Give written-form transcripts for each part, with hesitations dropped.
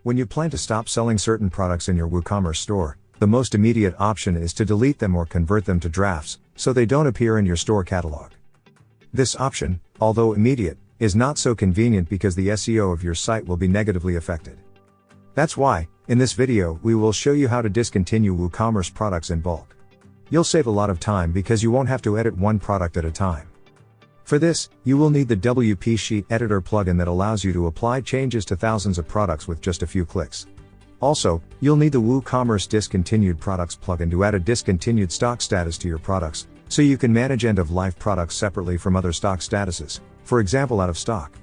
When you plan to stop selling certain products in your WooCommerce store, the most immediate option is to delete them or convert them to drafts, so they don't appear in your store catalog. This option, although immediate, is not so convenient because the SEO of your site will be negatively affected. That's why, in this video, we will show you how to discontinue WooCommerce products in bulk. You'll save a lot of time because you won't have to edit one product at a time. For this, you will need the WP Sheet Editor plugin that allows you to apply changes to thousands of products with just a few clicks. Also, you'll need the WooCommerce Discontinued Products plugin to add a discontinued stock status to your products, so you can manage end-of-life products separately from other stock statuses, for example out of stock.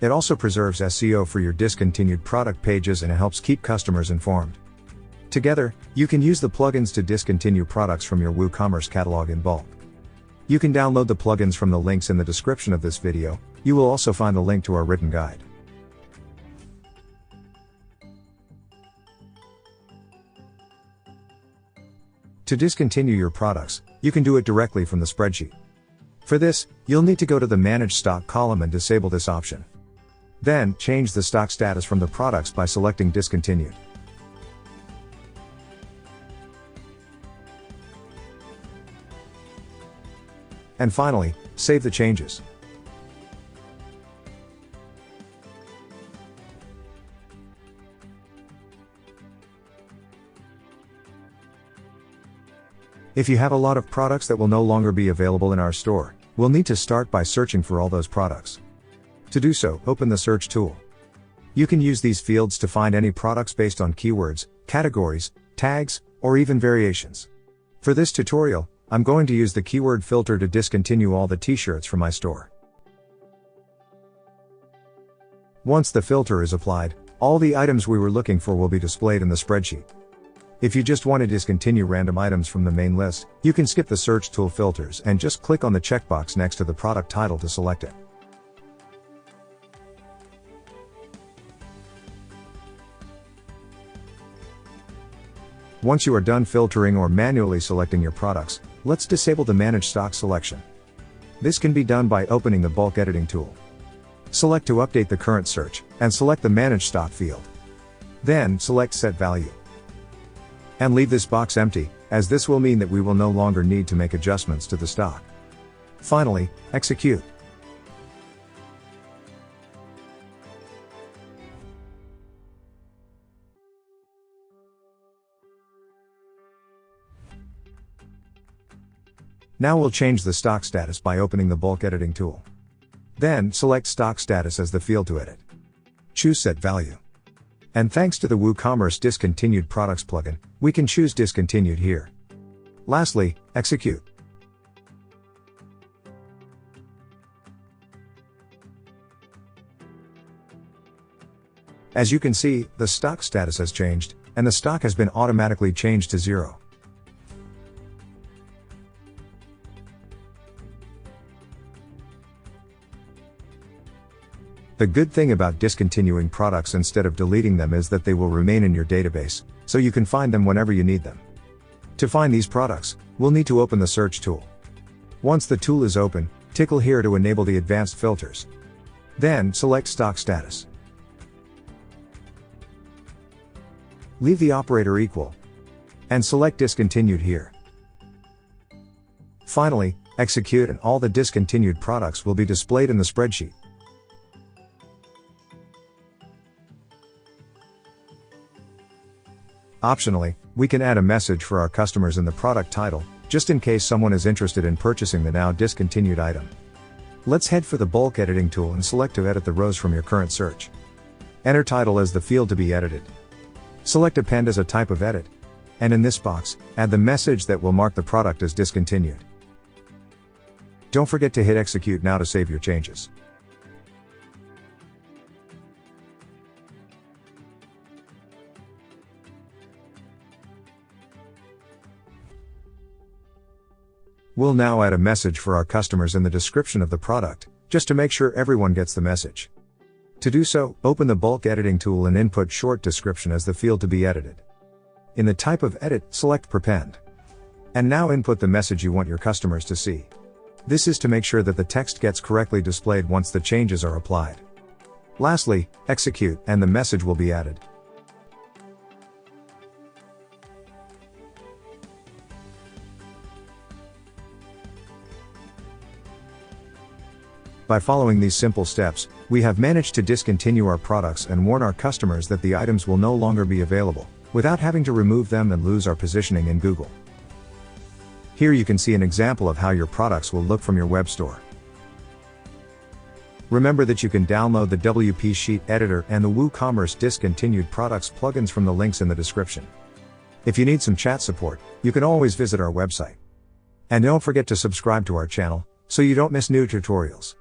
It also preserves SEO for your discontinued product pages and it helps keep customers informed. Together, you can use the plugins to discontinue products from your WooCommerce catalog in bulk. You can download the plugins from the links in the description of this video. You will also find the link to our written guide. To discontinue your products, you can do it directly from the spreadsheet. For this, you'll need to go to the Manage Stock column and disable this option. Then, change the stock status from the products by selecting Discontinued. And finally, save the changes. If you have a lot of products that will no longer be available in our store, we'll need to start by searching for all those products. To do so, open the search tool. You can use these fields to find any products based on keywords, categories, tags, or even variations. For this tutorial, I'm going to use the keyword filter to discontinue all the t-shirts from my store. Once the filter is applied, all the items we were looking for will be displayed in the spreadsheet. If you just want to discontinue random items from the main list, you can skip the search tool filters and just click on the checkbox next to the product title to select it. Once you are done filtering or manually selecting your products, let's disable the Manage Stock selection. This can be done by opening the bulk editing tool. Select to update the current search, and select the Manage Stock field. Then, select Set Value. And leave this box empty, as this will mean that we will no longer need to make adjustments to the stock. Finally, execute. Now we'll change the stock status by opening the bulk editing tool. Then, select Stock Status as the field to edit. Choose Set Value. And thanks to the WooCommerce Discontinued Products plugin, we can choose Discontinued here. Lastly, execute. As you can see, the stock status has changed, and the stock has been automatically changed to 0. The good thing about discontinuing products instead of deleting them is that they will remain in your database, so you can find them whenever you need them. To find these products, we'll need to open the search tool. Once the tool is open, tickle here to enable the advanced filters. Then, select Stock Status. Leave the operator equal. And select Discontinued here. Finally, execute and all the discontinued products will be displayed in the spreadsheet. Optionally, we can add a message for our customers in the product title, just in case someone is interested in purchasing the now discontinued item. Let's head for the bulk editing tool and select to edit the rows from your current search. Enter title as the field to be edited. Select append as a type of edit. And in this box, add the message that will mark the product as discontinued. Don't forget to hit execute now to save your changes. We'll now add a message for our customers in the description of the product, just to make sure everyone gets the message. To do so, open the bulk editing tool and input short description as the field to be edited. In the type of edit, select Prepend. And now input the message you want your customers to see. This is to make sure that the text gets correctly displayed once the changes are applied. Lastly, execute, and the message will be added. By following these simple steps, we have managed to discontinue our products and warn our customers that the items will no longer be available, without having to remove them and lose our positioning in Google. Here you can see an example of how your products will look from your web store. Remember that you can download the WP Sheet Editor and the WooCommerce Discontinued products plugins from the links in the description. If you need some chat support, you can always visit our website. And don't forget to subscribe to our channel, so you don't miss new tutorials.